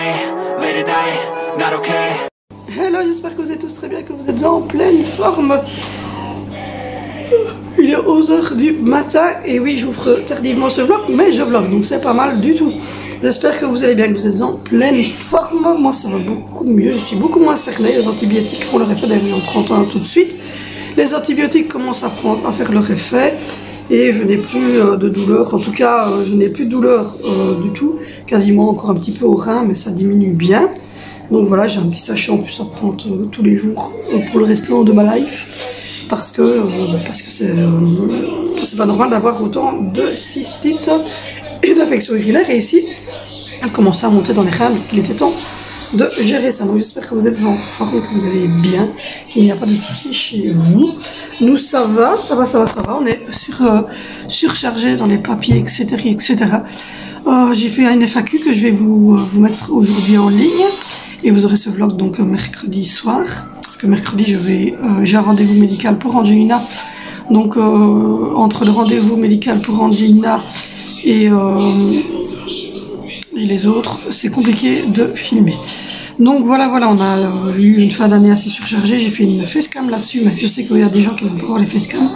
late at night, not okay. Hello, j'espère que vous êtes tous très bien, que vous êtes en pleine forme. Il est 11h du matin et oui, j'ouvre tardivement ce vlog, mais je vlog, donc c'est pas mal du tout. J'espère que vous allez bien, que vous êtes en pleine forme. Moi, ça va beaucoup mieux, je suis beaucoup moins cernée. Les antibiotiques font leur effet, d'ailleurs j'en prends un tout de suite. Les antibiotiques commencent à faire leur effet et je n'ai plus de douleur. En tout cas, je n'ai plus de douleur du tout. Quasiment encore un petit peu au rein, mais ça diminue bien. Donc voilà, j'ai un petit sachet en plus à prendre tous les jours pour le restant de ma life. Parce que c'est pas normal d'avoir autant de cystites et d'infections urinaires. Et ici, elle commençait à monter dans les reins, donc il était temps de gérer ça. Donc j'espère que vous êtes en forme, que vous allez bien, qu'il n'y a pas de soucis chez vous. Nous ça va. On est surchargé dans les papiers, etc. J'ai fait une FAQ que je vais vous mettre aujourd'hui en ligne. Et vous aurez ce vlog donc mercredi soir. Parce que mercredi j'ai un rendez-vous médical pour Angelina. Donc entre le rendez-vous médical pour Angelina et les autres, c'est compliqué de filmer. Donc voilà, on a eu une fin d'année assez surchargée. J'ai fait une facecam là-dessus, mais je sais qu'il y a des gens qui vont pas voir les facecams.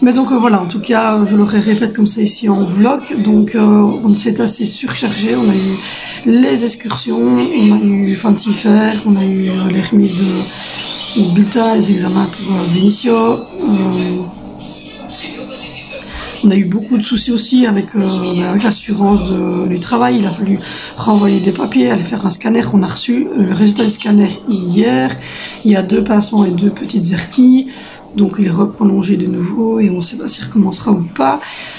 Mais donc voilà, en tout cas, je le répète comme ça ici en vlog. Donc on s'est assez surchargé. On a eu les excursions, on a eu fin de CIFER, on a eu les remises de bulletins, les examens pour Vinicio. On a eu beaucoup de soucis aussi avec l'assurance du travail. Il a fallu renvoyer des papiers, aller faire un scanner. On a reçu le résultat du scanner hier. Il y a 2 pincements et 2 petites hernies. Donc il est reprolongé de nouveau et on ne sait pas s'il recommencera ou pas.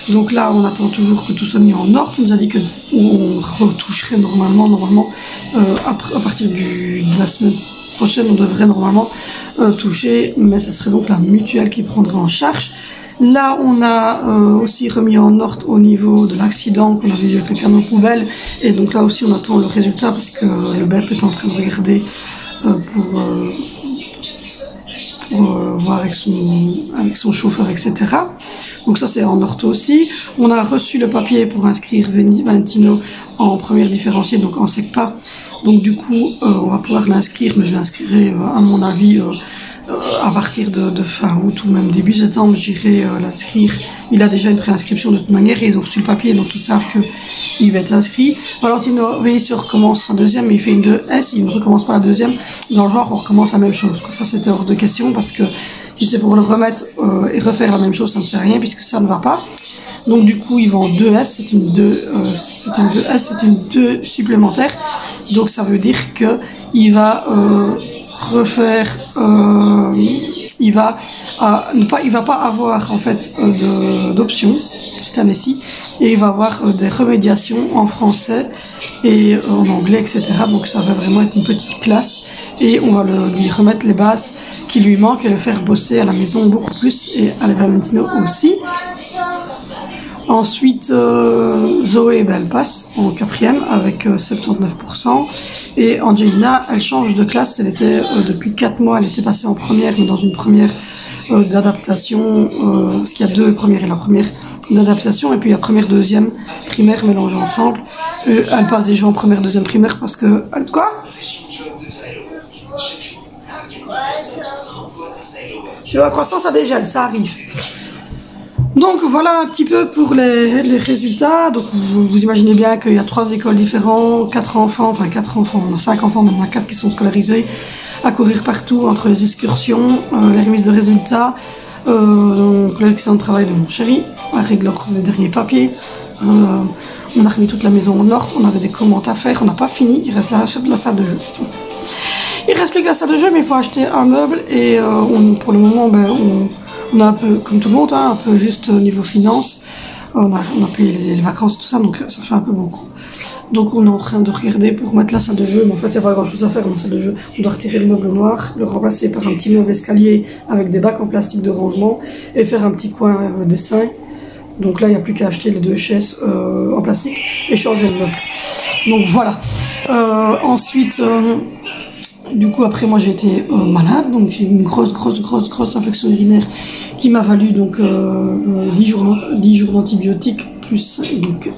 Donc là on attend toujours que tout soit mis en ordre. On nous a dit qu'on retoucherait normalement à partir de la semaine prochaine. On devrait normalement toucher, mais ce serait donc la mutuelle qui prendrait en charge. Là on a aussi remis en ordre au niveau de l'accident qu'on avait eu avec le camion poubelle. Et donc là aussi on attend le résultat parce que le BEP est en train de regarder pour voir avec son chauffeur, etc. Donc ça c'est en ortho aussi. On a reçu le papier pour inscrire Valentino en première différenciée, donc en SECPA. Donc du coup on va pouvoir l'inscrire, mais je l'inscrirai à mon avis à partir de fin août ou même début septembre. J'irai l'inscrire. Il a déjà une préinscription de toute manière et ils ont reçu le papier, donc ils savent qu'il va être inscrit. Valentino Vinicio recommence sa deuxième, mais il fait une 2S, il ne recommence pas la deuxième. Dans le genre, on recommence la même chose. Ça, c'était hors de question parce que si c'est pour le remettre et refaire la même chose, ça ne sert à rien puisque ça ne va pas. Donc du coup, il va en 2S, c'est une 2S, c'est une 2 supplémentaire. Donc ça veut dire que il va refaire, il va pas avoir en fait d'options cette année-ci, et il va avoir des remédiations en français et en anglais, etc. Donc ça va vraiment être une petite classe et on va lui remettre les bases qui lui manquent et le faire bosser à la maison beaucoup plus, et à la Valentino aussi. Ensuite, Zoé, elle passe en 4e avec 79%. Et Angelina, elle change de classe. Elle était, depuis 4 mois, elle était passée en première, mais dans une première d'adaptation. Parce qu'il y a 2 premières et la première d'adaptation. Et puis il y a première, deuxième, primaire mélangées ensemble. Elle passe déjà en première, deuxième, primaire parce que... Quoi? Tu vois, la croissance, ça dégèle, ça arrive. Donc voilà un petit peu pour les résultats. Donc vous imaginez bien qu'il y a 3 écoles différentes, 4 enfants, on a 5 enfants, maintenant 4 qui sont scolarisés, à courir partout entre les excursions, les remises de résultats, donc l'accident de travail de mon chéri, à régler les derniers papiers. On a remis toute la maison en ordre, on avait des commandes à faire, on n'a pas fini, il reste la salle de jeu, c'est tout. Il reste plus que la salle de jeu, mais il faut acheter un meuble et pour le moment on a un peu, comme tout le monde, un peu juste niveau finance. On a payé les vacances et tout ça, donc ça fait un peu beaucoup. Donc on est en train de regarder pour mettre la salle de jeu, mais en fait il n'y a pas grand chose à faire dans la salle de jeu. On doit retirer le meuble noir, le remplacer par un petit meuble escalier avec des bacs en plastique de rangement et faire un petit coin dessin. Donc là il n'y a plus qu'à acheter les 2 chaises en plastique et changer le meuble. Donc voilà. Ensuite... Du coup, après, moi, j'ai été malade, donc j'ai eu une grosse infection urinaire qui m'a valu donc 10 jours d'antibiotiques plus donc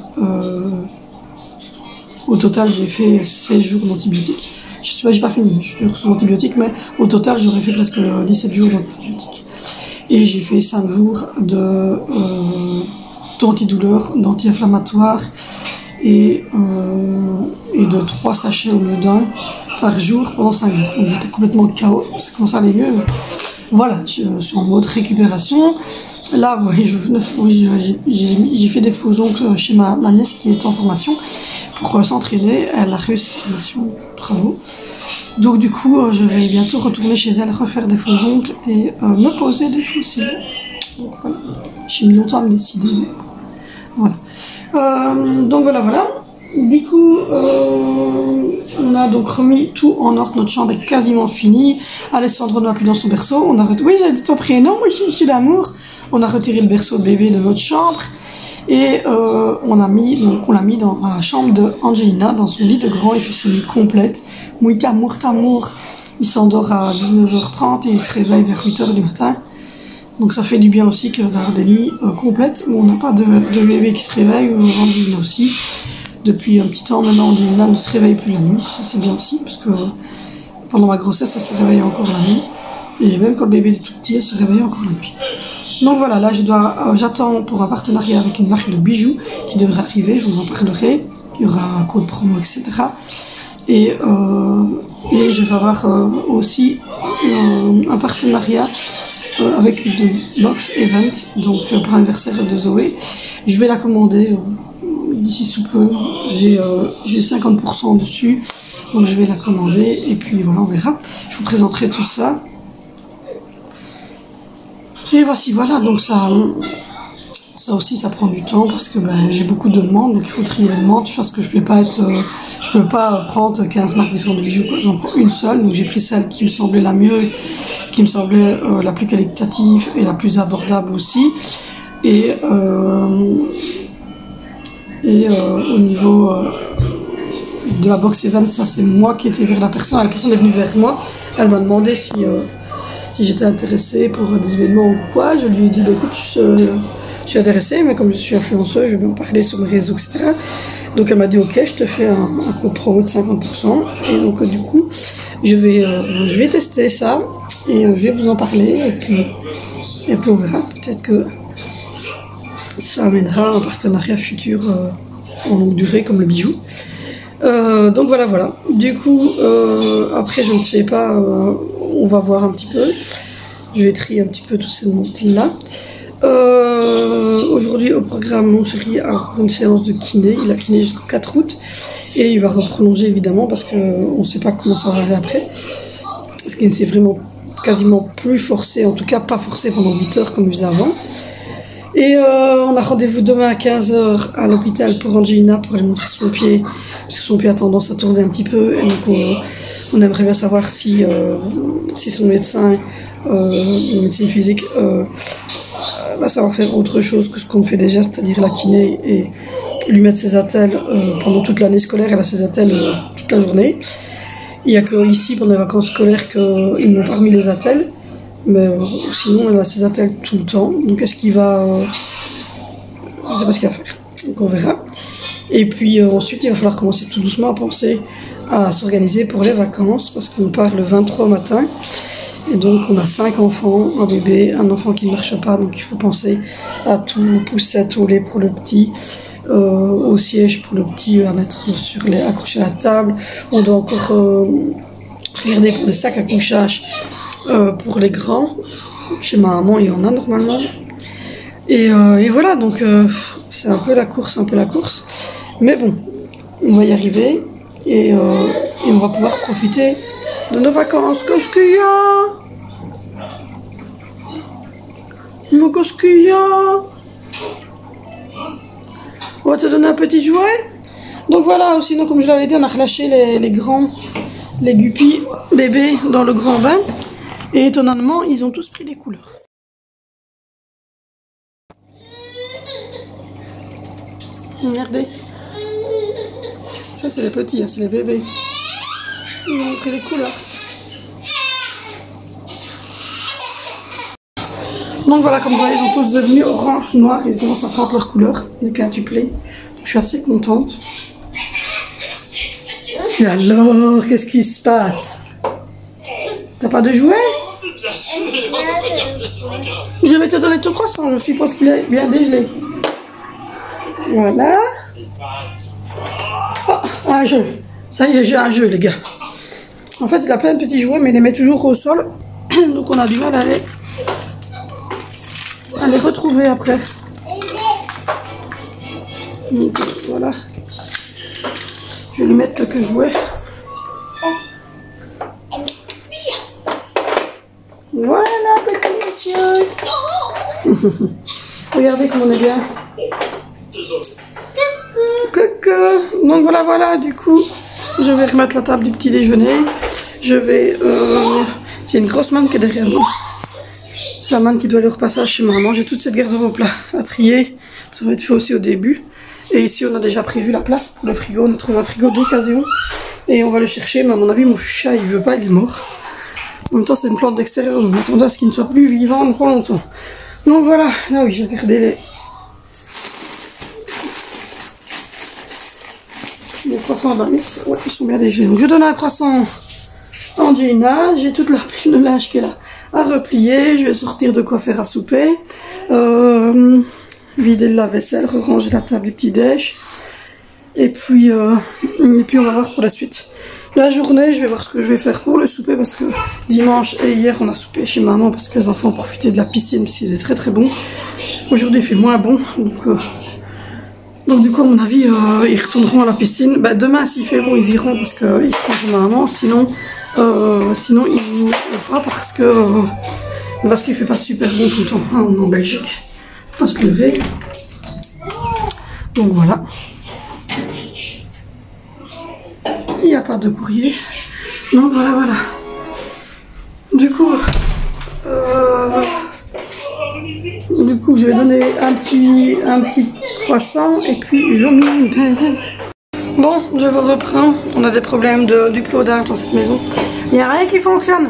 Au total, j'ai fait 16 jours d'antibiotiques. J'ai pas fini, je suis toujours sous antibiotiques, mais au total, j'aurais fait presque 17 jours d'antibiotiques. Et j'ai fait 5 jours d'antidouleur, d'anti-inflammatoire et de 3 sachets au lieu d'un par jour pendant 5 jours. Donc j'étais complètement KO, ça commence à aller mieux. Mais voilà, je suis en mode récupération. Là, oui, j'ai fait des faux ongles chez ma nièce qui est en formation pour s'entraîner. Elle a réussi sa formation, bravo. Donc du coup, je vais bientôt retourner chez elle, refaire des faux ongles et me poser des faux cils. Donc voilà, j'ai mis longtemps à me décider. Mais voilà. Donc voilà. Du coup, on a donc remis tout en ordre. Notre chambre est quasiment finie. Alessandro n'a plus dans son berceau. Oui, j'ai dit ton prénom, oui, je suis d'amour. On a retiré le berceau de bébé de notre chambre. Et on l'a mis dans la chambre de Angelina, dans son lit de grand. Il fait sa nuit complète. Muy tamour. Il s'endort à 19h30 et il se réveille vers 8h du matin. Donc ça fait du bien aussi d'avoir des nuits complètes. Mais on n'a pas de bébé qui se réveille, Angelina aussi. Depuis un petit temps maintenant, Angelina ne se réveille plus la nuit. Ça c'est bien aussi, parce que pendant ma grossesse, elle se réveille encore la nuit. Et même quand le bébé était tout petit, elle se réveillait encore la nuit. Donc voilà, là j'attends pour un partenariat avec une marque de bijoux qui devrait arriver, je vous en parlerai. Il y aura un code promo, etc. Et je vais avoir aussi un partenariat avec une box event, donc pour l'anniversaire de Zoé. Je vais la commander d'ici sous peu. J'ai 50% dessus, donc je vais la commander et puis voilà, on verra. Je vous présenterai tout ça. Et voici, voilà, donc ça aussi ça prend du temps parce que j'ai beaucoup de demandes, donc il faut trier les demandes. Je pense que je peux pas prendre 15 marques différentes de bijoux, j'en prends une seule, donc j'ai pris celle qui me semblait la mieux, qui me semblait la plus qualitative et la plus abordable aussi. Et au niveau de la box event, ça c'est moi qui étais vers la personne est venue vers moi, elle m'a demandé si j'étais intéressée pour des événements ou quoi. Je lui ai dit, écoute, je suis intéressée, mais comme je suis influenceuse, je vais en parler sur mes réseaux, etc. Donc elle m'a dit, ok, je te fais un code promo de 50%. Et donc du coup, je vais tester ça et je vais vous en parler. Et puis on verra, peut-être que ça amènera un partenariat futur en longue durée, comme le bijou. Donc voilà. Du coup, après, je ne sais pas, on va voir un petit peu. Je vais trier un petit peu tous ces demandes-là. Aujourd'hui, au programme, mon chéri a encore une séance de kiné. Il a kiné jusqu'au 4 août. Et il va reprolonger, évidemment, parce qu'on ne sait pas comment ça va aller après. Parce qu'il ne s'est vraiment quasiment plus forcé, en tout cas pas forcé pendant 8 heures comme il faisait avant. Et on a rendez-vous demain à 15h à l'hôpital pour Angelina pour aller montrer son pied, parce que son pied a tendance à tourner un petit peu, et donc on aimerait bien savoir si son médecin, le médecin physique, va savoir faire autre chose que ce qu'on fait déjà, c'est-à-dire la kiné et lui mettre ses attelles pendant toute l'année scolaire. Elle a ses attelles toute la journée. Il n'y a que ici, pendant les vacances scolaires, qu'ils n'ont pas remis les attelles. Mais sinon, elle a ses attelles tout le temps. Donc, est-ce qu'il va... je ne sais pas ce qu'il va faire. Donc, on verra. Et puis, ensuite, il va falloir commencer tout doucement à penser à s'organiser pour les vacances. Parce qu'on part le 23 matin. Et donc, on a 5 enfants, un bébé, un enfant qui ne marche pas. Donc, il faut penser à tout, poussette au lait pour le petit, au siège pour le petit, à mettre accroché à la table. On doit encore regarder pour les sacs à couchage. Pour les grands, chez ma maman il y en a normalement, et voilà, donc c'est un peu la course, mais bon, on va y arriver, et on va pouvoir profiter de nos vacances. Qu'est-ce qu'il y a? Qu'est-ce qu'il y a? On va te donner un petit jouet. Donc voilà, sinon comme je l'avais dit, on a relâché les guppies bébés dans le grand bain. Et étonnamment, ils ont tous pris des couleurs. Regardez. Ça, c'est les petits, hein, c'est les bébés. Ils ont pris des couleurs. Donc voilà, comme vous voyez, ils sont tous devenus orange, noir. Ils commencent à prendre leur couleur, les quintuplés. Je suis assez contente. Et alors, qu'est-ce qui se passe? T'as pas de jouet? Je vais te donner ton croissant, je suppose qu'il est bien dégelé. Voilà. Oh, un jeu. Ça y est, j'ai un jeu, les gars. En fait, il a plein de petits jouets, mais il les met toujours au sol. Donc on a du mal à les retrouver après. Donc voilà. Je vais lui mettre quelques jouets. Voilà, petit monsieur. Regardez comme on est bien. Coucou. Donc voilà, du coup, je vais remettre la table du petit déjeuner. Je vais... J'ai une grosse manne qui est derrière moi. C'est la manne qui doit aller au repassage chez maman. J'ai toute cette garde-robe là à trier. Ça va être fait aussi au début. Et ici, on a déjà prévu la place pour le frigo. On a trouvé un frigo d'occasion. Et on va le chercher. Mais à mon avis, mon chat, il veut pas, il est mort. En même temps, c'est une plante d'extérieur. Je m'attendais à ce qu'il ne soit plus vivant pour longtemps. Donc voilà. Ah oui, j'ai regardé les croissants à Bamis. Ouais, ils sont bien dégelés. Donc je donne un croissant en Gina. J'ai toute la pile de linge qui est là à replier. Je vais sortir de quoi faire à souper. Vider le lave-vaisselle, ranger la table du petit-déj. Et puis on va voir pour la suite. La journée, je vais voir ce que je vais faire pour le souper parce que dimanche et hier, on a soupé chez maman parce que les enfants ont profité de la piscine parce qu'il était très très bon. Aujourd'hui, il fait moins bon. Donc du coup, à mon avis, ils retourneront à la piscine. Bah, demain, s'il fait bon, ils iront parce qu'ils seront chez maman. Sinon, ils ne vont pas parce qu'il fait pas super bon tout le temps. Hein, on est en Belgique. On va se lever. Donc voilà. Il n'y a pas de courrier. Donc voilà. Du coup, je vais donner un petit croissant et puis je m'y mets. Bon, je vous reprends. On a des problèmes d'uploadage dans cette maison. Il n'y a rien qui fonctionne.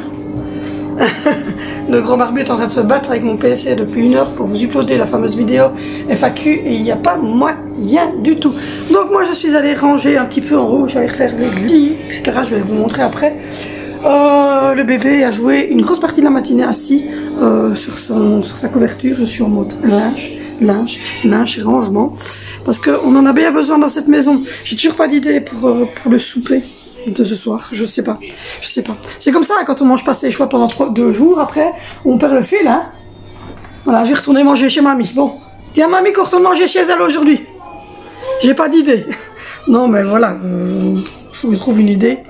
Le gros barbu est en train de se battre avec mon PC depuis 1 heure pour vous uploader la fameuse vidéo FAQ et il n'y a pas moyen du tout. Donc moi je suis allée ranger un petit peu en haut, j'allais refaire le lit, etc. Je vais vous montrer après. Le bébé a joué une grosse partie de la matinée assis sur sa couverture. Je suis en mode linge et rangement parce qu'on en a bien besoin dans cette maison. J'ai toujours pas d'idée pour le souper de ce soir, je sais pas. C'est comme ça quand on mange pas ses choix pendant 2 jours, après on perd le fil, hein. Voilà, j'ai retourné manger chez mamie. Bon, tiens mamie qu'on retourne manger chez elle aujourd'hui. J'ai pas d'idée. Non mais voilà, faut que je trouve une idée.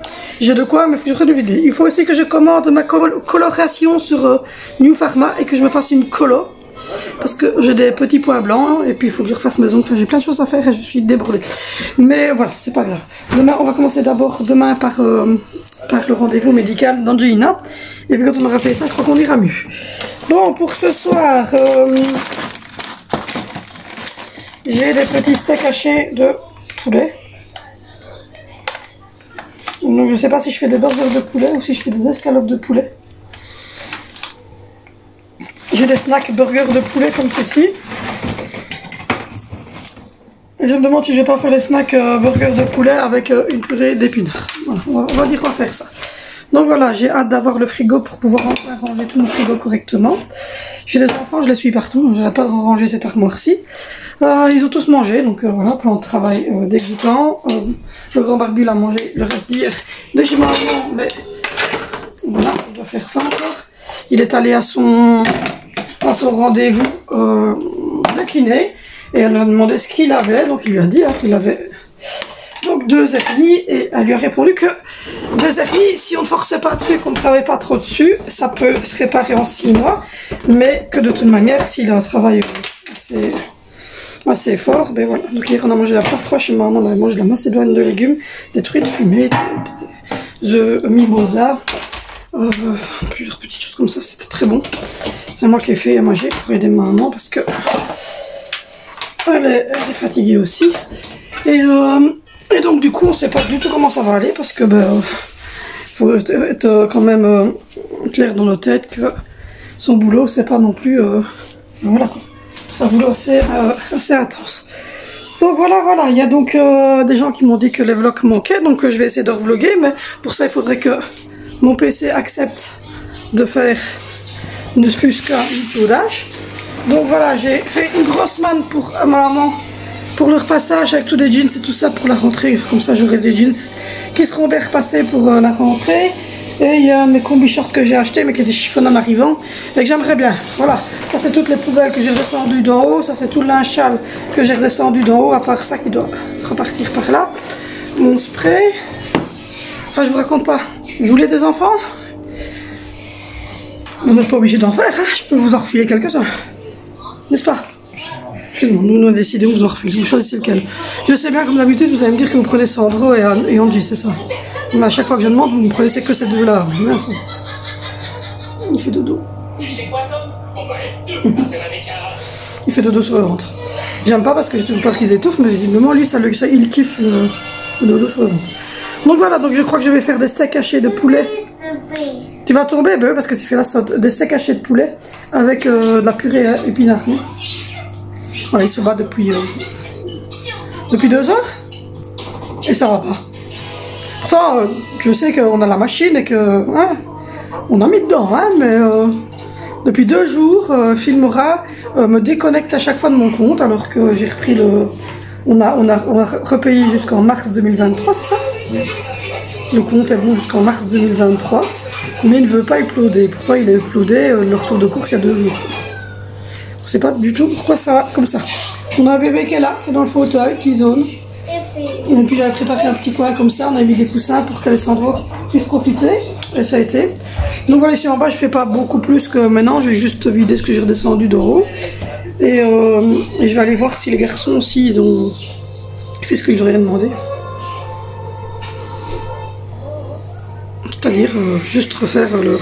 J'ai de quoi, mais faut que je trouve une idée. Il faut aussi que je commande ma coloration sur New Pharma et que je me fasse une colo. Parce que j'ai des petits points blancs et puis il faut que je refasse maison. Enfin, j'ai plein de choses à faire et je suis débordée. Mais voilà, c'est pas grave. Demain, on va commencer d'abord par le rendez-vous médical d'Angelina. Et puis quand on aura fait ça, je crois qu'on ira mieux. Bon, pour ce soir, j'ai des petits steaks hachés de poulet. Donc je sais pas si je fais des burgers de poulet ou si je fais des escalopes de poulet. J'ai des snacks burgers de poulet comme ceci. Et je me demande si je vais pas faire les snacks burgers de poulet avec une purée d'épinards. Voilà, on va dire quoi faire ça. Donc voilà, j'ai hâte d'avoir le frigo pour pouvoir ranger tout mon frigo correctement. J'ai des enfants, je les suis partout, j'arrête pas de ranger cette armoire-ci. Ils ont tous mangé, donc voilà, plan de travail dégoûtant. Le grand barbu l'a mangé le reste d'hier de chez maman, mais voilà, je dois faire ça encore. Il est allé à son rendez-vous de kiné et elle lui a demandé ce qu'il avait, donc il lui a dit qu'il avait donc 2 hernies et elle lui a répondu que 2 hernies, si on ne forçait pas dessus, qu'on ne travaille pas trop dessus, ça peut se réparer en 6 mois, mais que de toute manière, s'il a un travail assez fort, ben voilà. Donc hier on a mangé la pâte froide chez maman, on a mangé de la macédoine de légumes, des truites fumées, des mimosa. Plusieurs petites choses comme ça, c'était très bon. C'est moi qui ai fait à manger pour aider maman parce que elle est fatiguée aussi. Et donc du coup on sait pas du tout comment ça va aller parce que faut être quand même clair dans nos têtes que son boulot c'est pas non plus voilà quoi. C'est un boulot assez intense. Donc voilà, il y a donc des gens qui m'ont dit que les vlogs manquaient, donc je vais essayer de revloguer, mais pour ça il faudrait que mon PC accepte de faire ne fût-ce qu'un soudage. Donc voilà, j'ai fait une grosse manne pour ma maman pour le repassage avec tous les jeans et tout ça pour la rentrée. Comme ça j'aurai des jeans qui seront bien repassés pour la rentrée. Et il y a mes combi shorts que j'ai acheté mais qui étaient chiffonnés en arrivant et que j'aimerais bien. Voilà, ça c'est toutes les poubelles que j'ai redescendues d'en haut. Ça c'est tout le linge sale que j'ai redescendu d'en haut, à part ça qui doit repartir par là. Mon spray. Enfin je vous raconte pas. Vous voulez des enfants? Vous n'êtes pas obligé d'en faire, hein. Je peux vous en refiler quelques-uns. N'est-ce pas? Nous avons décidé, vous en refilez. Vous choisissez lequel. Je sais bien, comme d'habitude, vous allez me dire que vous prenez Sandro et Angie, c'est ça. Mais à chaque fois que je demande, vous ne prenez que ces deux-là. Merci. Il fait dodo. Il fait dodo sur le ventre. J'aime pas parce que je trouve pas qu'ils étouffent, mais visiblement, lui, il kiffe le dodo sur le ventre. Donc voilà, donc je crois que je vais faire des steaks hachés de poulet. Tu vas tomber, bébé, parce que tu fais la saute. Des steaks hachés de poulet avec de la purée épinards. Voilà, il se bat depuis 2 heures et ça va pas. Pourtant, je sais qu'on a la machine et que on a mis dedans, hein, mais depuis 2 jours, Filmora me déconnecte à chaque fois de mon compte alors que j'ai repris le. On a repayé jusqu'en mars 2023, c'est ça? Oui. Le compte est bon jusqu'en mars 2023, mais il ne veut pas uploader. Pourtant, il a uploadé le retour de course il y a 2 jours. Je sais pas du tout pourquoi ça va comme ça. On a un bébé qui est là, qui est dans le fauteuil, qui zone. Et puis j'avais préparé un petit coin comme ça, on a mis des coussins pour qu'Alessandro puisse profiter. Et ça a été. Donc voilà, ici en bas je fais pas beaucoup plus que maintenant, je vais juste vider ce que j'ai redescendu d'en haut. Et je vais aller voir si les garçons aussi ils ont fait ce que j'aurais demandé. C'est-à-dire juste refaire leur...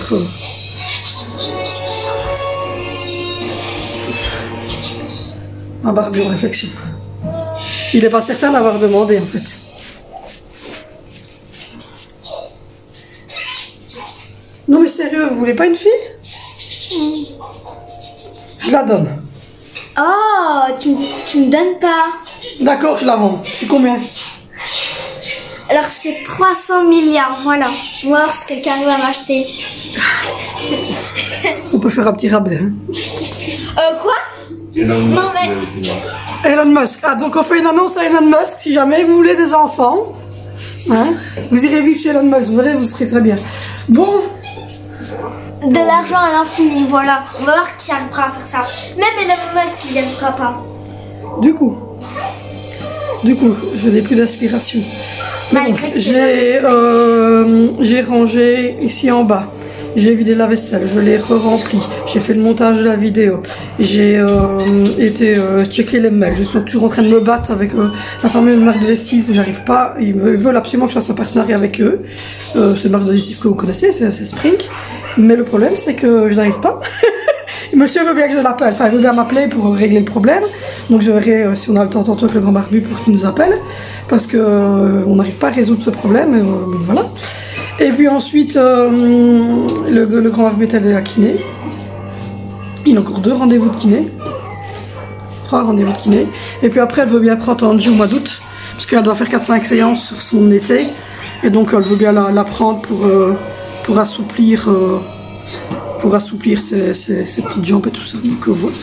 un barbu en réflexion. Il n'est pas certain d'avoir demandé en fait. Non mais sérieux, vous voulez pas une fille? Je la donne. Oh, tu me donnes pas. D'accord, je la vends. C'est combien? Alors c'est 300 milliards, voilà. Ou alors si quelqu'un arrive à m'acheter. On peut faire un petit rabais. Hein. Quoi? Elon Musk. Ah, donc on fait une annonce à Elon Musk. Si jamais vous voulez des enfants, hein, vous irez vivre chez Elon Musk. Vous verrez, vous serez très bien. Bon. De l'argent à l'infini, voilà. On va voir qui arrivera à faire ça. Même Elon Musk, il n'y arrivera pas. Du coup, je n'ai plus d'aspiration. J'ai rangé ici en bas. J'ai vidé la vaisselle, je l'ai re-rempli, j'ai fait le montage de la vidéo, j'ai été checker les mails, je suis toujours en train de me battre avec la fameuse marque de lessive, j'arrive pas, ils veulent absolument que je fasse un partenariat avec eux, c'est une marque de lessive que vous connaissez, c'est Spring, mais le problème c'est que je n'arrive pas. Monsieur veut bien que je l'appelle, enfin il veut bien m'appeler pour régler le problème, donc je verrai si on a le temps tantôt avec le grand barbu pour qu'il nous appelle, parce que on n'arrive pas à résoudre ce problème, voilà. Et puis ensuite, le grand barbu est allé à kiné. Il a encore 2 rendez-vous de kiné. 3 rendez-vous de kiné. Et puis après, elle veut bien prendre Angie au mois d'août. Parce qu'elle doit faire 4-5 séances sur son été. Et donc, elle veut bien la prendre pour assouplir ses petites jambes et tout ça. Donc voilà.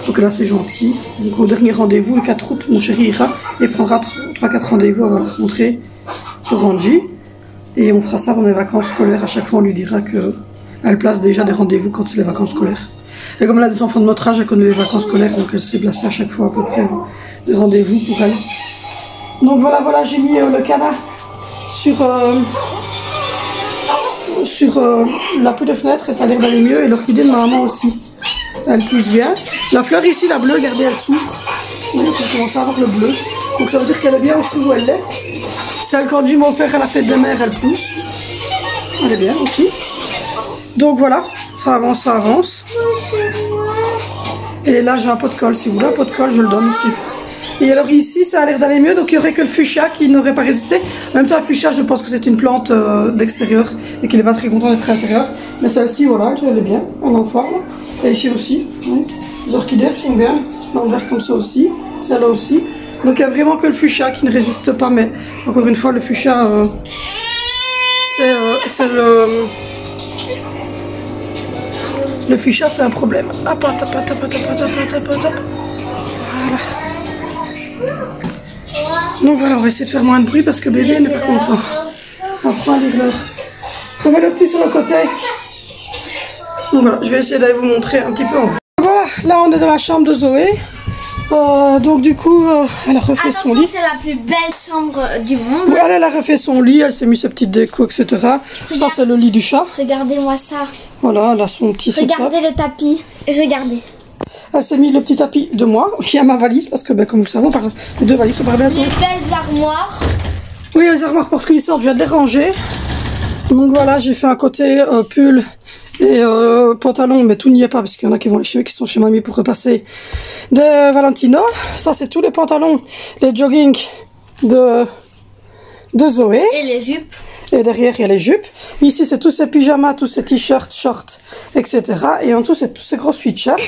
Donc là, c'est gentil. Donc au dernier rendez-vous, le 4 août, mon chéri ira et prendra 3-4 rendez-vous avant la rentrée pour Angie. Et on fera ça pendant les vacances scolaires. À chaque fois, on lui dira qu'elle place déjà des rendez-vous quand c'est les vacances scolaires. Et comme elle a des enfants de notre âge, elle connaît les vacances scolaires, donc elle s'est placée à chaque fois à peu près des rendez-vous pour elle. Donc voilà, j'ai mis le canard sur l'appui de fenêtre et ça a l'air d'aller mieux. Et l'orchidée de ma maman aussi, elle pousse bien. La fleur ici, la bleue, regardez, elle souffre. Oui, on commence à avoir le bleu. Donc ça veut dire qu'elle est bien aussi où elle est. Celle qu'Angie m'a offert à la fête des mères, elle pousse. Elle est bien aussi. Donc voilà, ça avance. Et là j'ai un pot de colle, si vous voulez un pot de colle, je le donne aussi. Et alors ici ça a l'air d'aller mieux, donc il n'y aurait que le fuchsia qui n'aurait pas résisté. En même temps, le fuchsia, je pense que c'est une plante d'extérieur et qu'il n'est pas très content d'être à l'intérieur. Mais celle-ci, voilà, elle est bien, elle est en forme. Et ici aussi, oui. Les orchidées sont bien, c'est verte comme ça aussi, celle-là aussi. Donc il n'y a vraiment que le fuchsia qui ne résiste pas, mais encore une fois le fuchsia c'est le fuchsia c'est un problème. Hop, hop, hop, hop, hop, hop, hop, hop, hop. Voilà. Donc voilà, on va essayer de faire moins de bruit parce que bébé n'est pas content. On prend un livre. On met le petit sur le côté. Donc voilà, je vais essayer d'aller vous montrer un petit peu en bas. Voilà, là on est dans la chambre de Zoé. Donc du coup, elle a refait son lit. C'est la plus belle chambre du monde. Oui, elle a refait son lit, elle s'est mis ses petites décos, etc. Ça c'est le lit du chat. Regardez-moi ça. Voilà, elle a son petit setup. Regardez le tapis. Regardez. Elle s'est mis le petit tapis de moi, qui a ma valise, parce que ben, comme vous le savez, on parle de deux valises, on parle bientôt. Les belles armoires. Oui, les armoires porte-culissantes, je viens de les ranger. Donc voilà, j'ai fait un côté pull et pantalon, mais tout n'y est pas, parce qu'il y en a qui vont qui sont chez mamie pour repasser de Valentino. Ça, c'est tous les pantalons, les jogging de Zoé. Et les jupes. Et derrière, il y a les jupes. Ici, c'est tous ces pyjamas, tous ces t-shirts, shorts, etc. Et en dessous, c'est tous ces gros sweatshirts.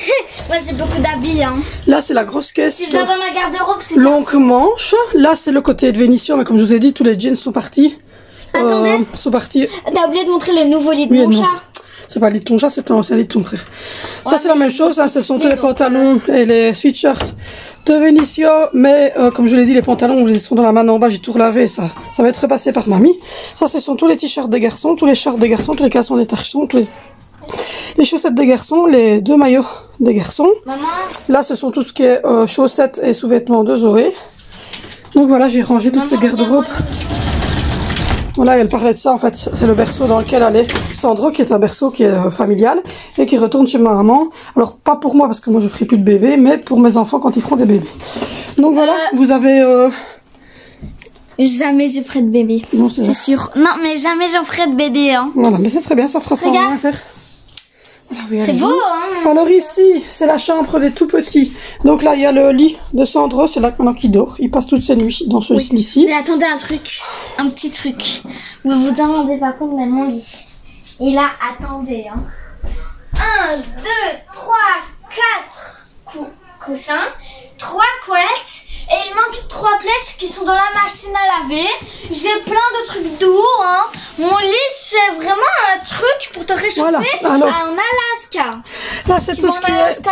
Moi, j'ai beaucoup d'habits. Hein. Là, c'est la grosse caisse. Si je dois dans ma garde-robe, c'est longue manche. Là, c'est le côté de Vénition, mais comme je vous ai dit, tous les jeans sont partis. Attendez. Sont partis. T'as oublié de montrer le nouveau lit de Oui, mon non. chat. C'est pas le lit de ton chat, c'est un lit de ton frère. Ça, Ouais, c'est la même chose. Hein, ce sont tous les pantalons et les sweatshirts de Vénicio. Mais comme je l'ai dit, les pantalons, ils sont dans la main en bas. J'ai tout relavé. Ça va être repassé par mamie. Ça, ce sont tous les t-shirts des garçons, tous les shorts des garçons, tous les caleçons des garçons, tous les chaussettes des garçons, les deux maillots des garçons. Maman. Là, ce sont tout ce qui est chaussettes et sous-vêtements de Zoé. Donc voilà, j'ai rangé toutes ces garde-robes. Voilà, elle parlait de ça, en fait, c'est le berceau dans lequel elle est. Sandro, qui est un berceau qui est familial et qui retourne chez ma maman. Alors, pas pour moi, parce que moi, je ne ferai plus de bébé, mais pour mes enfants quand ils feront des bébés. Donc voilà, vous avez... Jamais je ferai de bébé. Non, c'est sûr. Non, mais jamais j'en ferai de bébé. Hein. Voilà, mais c'est très bien, ça fera ça en moins à faire. Voilà, oui, c'est beau, hein. Alors ici, c'est la chambre des tout petits. Donc là, il y a le lit de Sandro, c'est là maintenant qu'il dort. Il passe toutes ses nuits dans ce lit-ci. Mais attendez un petit truc. Vous vous en rendez pas compte, mais mon lit. Et là, attendez. Hein. 1, 2, 3, 4 coussins, 3 couettes. Et il manque 3 plaies qui sont dans la machine à laver. J'ai plein de trucs doux. Hein. Mon lit, c'est vraiment un truc pour te réchauffer voilà. Alors, en Alaska. Là, c'est tout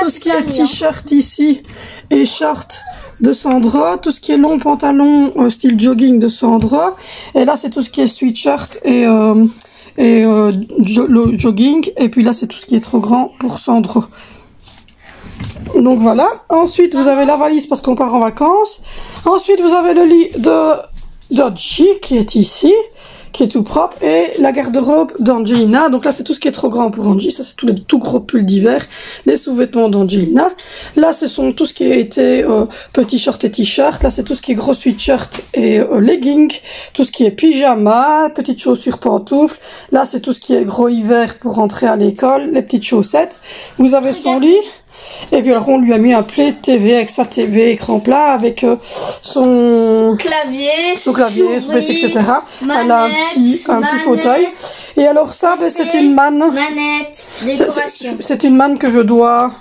ce qui est t-shirt ici et short de Sandro. Tout ce qui est long pantalon style jogging de Sandro. Et là, c'est tout ce qui est sweatshirt et jogging. Et puis là, c'est tout ce qui est trop grand pour Sandro. Donc voilà. Ensuite, vous avez la valise parce qu'on part en vacances. Ensuite, vous avez le lit de Dodgy qui est ici, qui est tout propre. Et la garde-robe d'Angelina. Donc là, c'est tout ce qui est trop grand pour Angie. Ça, c'est tous les tout gros pulls d'hiver. Les sous-vêtements d'Angelina. Là, ce sont tout ce qui a été petits shorts et t-shirts. Là, c'est tout ce qui est gros sweatshirt et leggings. Tout ce qui est pyjama, petites chaussures pantoufles. Là, c'est tout ce qui est gros hiver pour rentrer à l'école. Les petites chaussettes. Vous avez son lit. Et puis alors on lui a mis un plaid TV avec sa TV écran plat avec son clavier, son PC, etc. Elle a un petit fauteuil. Et alors ça, c'est une manne. Manette, décoration. C'est une manne que je dois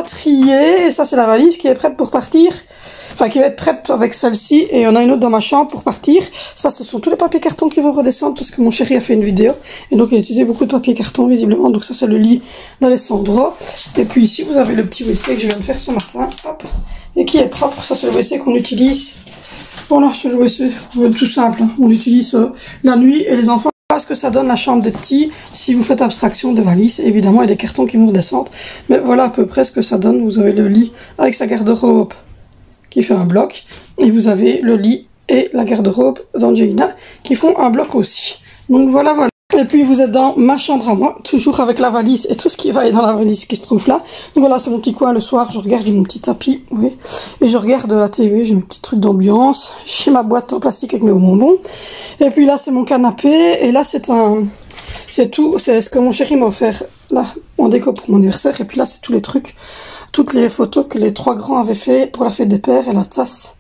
trier. Et ça, c'est la valise qui est prête pour partir. Enfin, qui va être prête avec celle-ci. Et il y en a une autre dans ma chambre pour partir. Ça, ce sont tous les papiers cartons qui vont redescendre parce que mon chéri a fait une vidéo. Et donc, il a utilisé beaucoup de papier carton, visiblement. Donc, ça, c'est le lit d'Alessandro. Et puis ici, vous avez le petit WC que je viens de faire ce matin. Hop. Et qui est propre. Ça, c'est le WC qu'on utilise. Voilà, c'est le WC tout simple. Hein. On l'utilise la nuit et les enfants. Voilà ce que ça donne la chambre des petits. Si vous faites abstraction des valises, évidemment, il y a des cartons qui vont redescendre. Mais voilà à peu près ce que ça donne. Vous avez le lit avec sa garde-robe qui fait un bloc, et vous avez le lit et la garde-robe d'Angelina qui font un bloc aussi. Donc voilà. Et puis vous êtes dans ma chambre à moi, toujours avec la valise et tout ce qui va dans la valise qui se trouve là. Donc voilà, c'est mon petit coin le soir, je regarde, j'ai mon petit tapis, oui, et je regarde la TV, j'ai mes petits trucs d'ambiance, j'ai ma boîte en plastique avec mes bonbons. Et puis là c'est mon canapé, et là c'est tout, c'est ce que mon chéri m'a offert là en déco pour mon anniversaire. Et puis là c'est tous les trucs, toutes les photos que les 3 grands avaient fait pour la fête des pères, et la tasse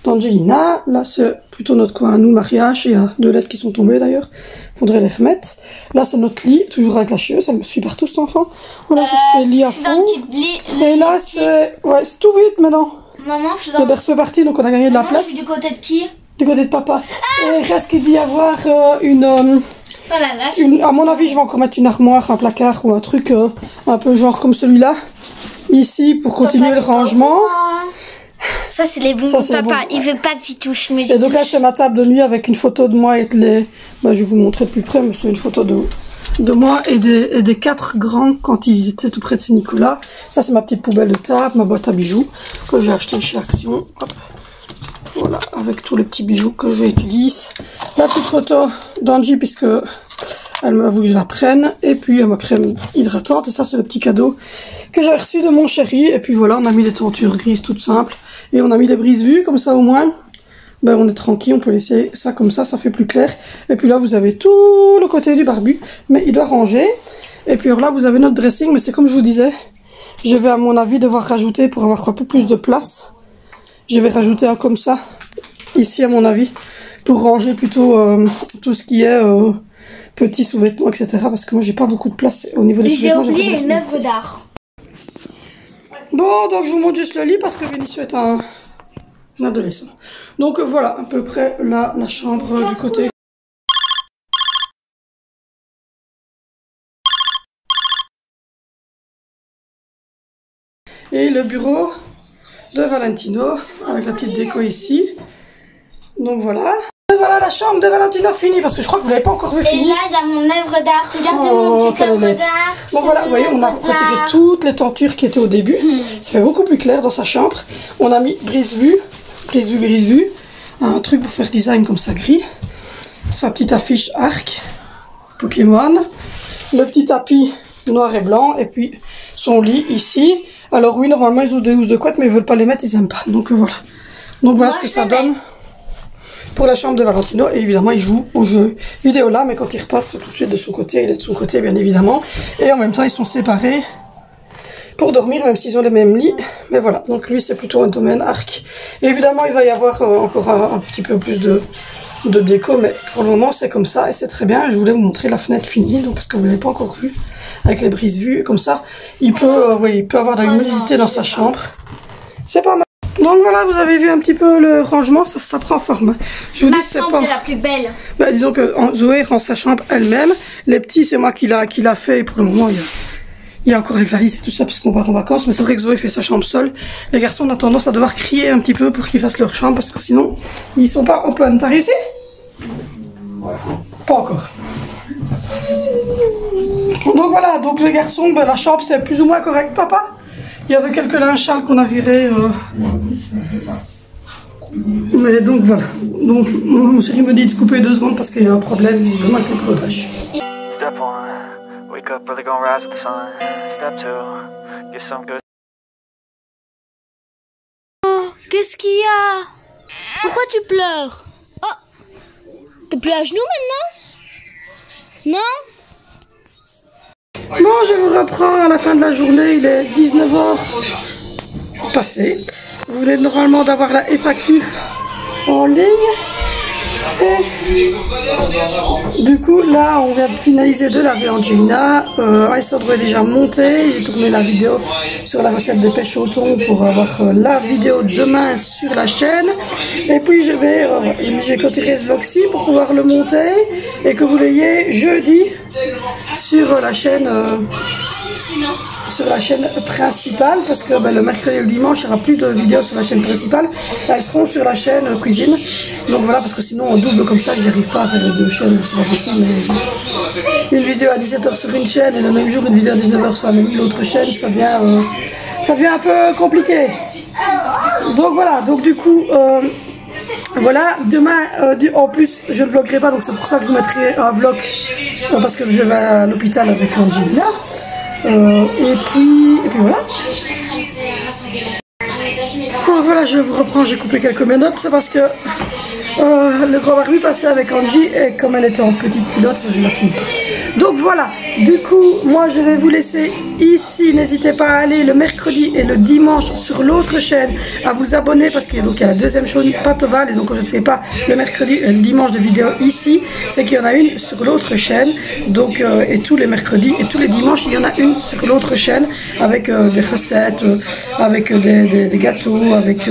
d'Angelina. Là c'est plutôt notre coin à nous, mariage. Il y a 2 lettres qui sont tombées d'ailleurs, faudrait les remettre. Là c'est notre lit, toujours avec la chieuse, elle me suit partout cet enfant. Voilà, je fais le lit à fond. Et là c'est tout vite maintenant. Maman, je suis dans... Le berceau est parti, donc on a gagné de la place. Je suis du côté de qui? Du côté de papa. Et il reste qu'il dit avoir une... Voilà, là, à mon avis, je vais encore mettre une armoire, un placard ou un truc un peu genre comme celui-là. Ici, pour continuer le rangement. Ça, c'est les bonbons, papa. Il veut pas que j'y touche. Mais et donc là, c'est ma table de nuit avec une photo de moi et de les... Bah, je vais vous montrer de plus près, mais c'est une photo de moi et des 4 grands quand ils étaient tout près de Saint-Nicolas. Ça, c'est ma petite poubelle de table, ma boîte à bijoux que j'ai acheté chez Action. Hop. Voilà, avec tous les petits bijoux que j'utilise. La petite photo d'Angie, puisque elle m'a voulu que je la prenne. Et puis ma crème hydratante. Et ça, c'est le petit cadeau que j'ai reçu de mon chéri. Et puis voilà, on a mis des tentures grises toutes simples. Et on a mis des brise-vues, comme ça au moins. Ben, on est tranquille, on peut laisser ça comme ça fait plus clair. Et puis là, vous avez tout le côté du barbu. Mais il doit ranger. Et puis alors là, vous avez notre dressing. Mais c'est comme je vous disais, je vais à mon avis devoir rajouter pour avoir un peu plus de place. Je vais rajouter un comme ça, ici à mon avis, pour ranger plutôt tout ce qui est petits sous-vêtements, etc. Parce que moi j'ai pas beaucoup de place au niveau des sous-vêtements. J'ai oublié une œuvre d'art. Bon, donc je vous montre juste le lit parce que Vénissieux est un adolescent. Donc voilà, à peu près là, la chambre du côté. Et le bureau de Valentino, avec la petite déco ici. Donc voilà. Et voilà la chambre de Valentino finie, parce que je crois que vous l'avez pas encore vu Et fini. là, il y a mon œuvre d'art. Regardez mon petite œuvre d'art. Donc voilà, vous voyez, on a retiré toutes les tentures qui étaient au début. Ça fait beaucoup plus clair dans sa chambre. On a mis brise-vue, un truc pour faire design comme ça gris. Sa petite affiche arc, Pokémon. Le petit tapis noir et blanc, et puis son lit ici. Alors oui, normalement ils ont des housses de couette, mais ils veulent pas les mettre, ils aiment pas. Donc voilà. Donc voilà ce que ça donne pour la chambre de Valentino. Et évidemment, il joue au jeu vidéo là, mais quand il repasse tout de suite de son côté, il est de son côté, bien évidemment. Et en même temps, ils sont séparés pour dormir, même s'ils ont les mêmes lits. Mais voilà, donc lui, c'est plutôt un domaine arc. Et évidemment, il va y avoir encore un petit peu plus de déco, mais pour le moment, c'est comme ça et c'est très bien. Je voulais vous montrer la fenêtre finie, donc parce que vous l'avez pas encore vu. Avec les brise-vues, comme ça, il peut avoir de l'humidité dans sa chambre. C'est pas mal. Donc voilà, vous avez vu un petit peu le rangement, ça prend forme. Je vous dis, c'est pas... Ma chambre est la plus belle. Bah, disons que Zoé rend sa chambre elle-même. Les petits, c'est moi qui l'a fait. Et pour le moment, il y a encore les valises et tout ça, parce qu'on part en vacances. Mais c'est vrai que Zoé fait sa chambre seule. Les garçons, on a tendance à devoir crier un petit peu pour qu'ils fassent leur chambre, parce que sinon, ils sont pas open. T'as réussi? Ouais. Pas encore. Donc voilà, donc les garçons, ben, la chambre c'est plus ou moins correct, papa. Il y avait quelques linges sales qu'on a virés. Mais donc voilà. Donc mon chéri me dit de couper 2 secondes parce qu'il y a un problème visiblement avec le brodage. Step 1, wake up early, gonna rise with the sun. Step 2, get some good. Oh, qu'est-ce qu'il y a? Pourquoi tu pleures? Oh, t'es plus à genoux maintenant? Non? Bon, je vous reprends à la fin de la journée, il est 19h passé. Vous venez normalement d'avoir la FAQ en ligne. Et du coup, là, on vient de finaliser de laver Angelina. Alessandro est déjà monté. J'ai tourné la vidéo sur la recette des pêches au thon pour avoir la vidéo demain sur la chaîne. Et puis, j'ai clôturé ce vlog-ci pour pouvoir le monter et que vous l'ayez jeudi sur la chaîne. Sur la chaîne principale, parce que le mercredi et le dimanche il n'y aura plus de vidéos sur la chaîne principale, elles seront sur la chaîne cuisine. Donc voilà, parce que sinon en double comme ça j'y arrive pas à faire les 2 chaînes, c'est pas possible. Mais une vidéo à 17h sur une chaîne et le même jour une vidéo à 19h sur l'autre chaîne, ça devient un peu compliqué. Donc voilà, donc du coup voilà, demain en plus je ne vloggerai pas, donc c'est pour ça que je vous mettrai un vlog parce que je vais à l'hôpital avec Angelina. Et puis voilà. Donc voilà, je vous reprends, j'ai coupé quelques minutes, c'est parce que le grand barbu passait avec Angie et comme elle était en petite culotte, je la filme pas. Donc voilà, du coup, moi je vais vous laisser ici, n'hésitez pas à aller le mercredi et le dimanche sur l'autre chaîne, à vous abonner parce qu'il y a la deuxième chaîne Patoval, et donc quand je ne fais pas le mercredi et le dimanche de vidéo ici, c'est qu'il y en a une sur l'autre chaîne, donc et tous les mercredis et tous les dimanches, il y en a une sur l'autre chaîne avec des recettes, avec des gâteaux, avec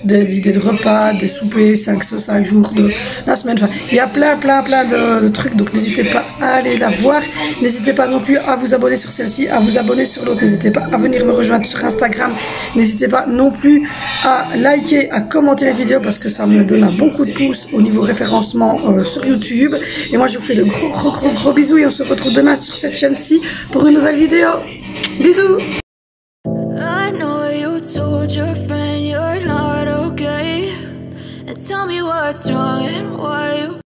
des idées de repas, des soupers, 5 jours de la semaine, enfin, il y a plein de trucs, donc n'hésitez pas à aller la voir, n'hésitez pas non plus à vous abonner sur celle-ci, à vous abonner sur l'autre, n'hésitez pas à venir me rejoindre sur Instagram, n'hésitez pas non plus à liker, à commenter les vidéos parce que ça me donne un bon coup de pouce au niveau référencement sur YouTube, et moi je vous fais de gros bisous et on se retrouve demain sur cette chaîne-ci pour une nouvelle vidéo. Bisous. I know you told your friend you're not okay, and tell me what's wrong and why you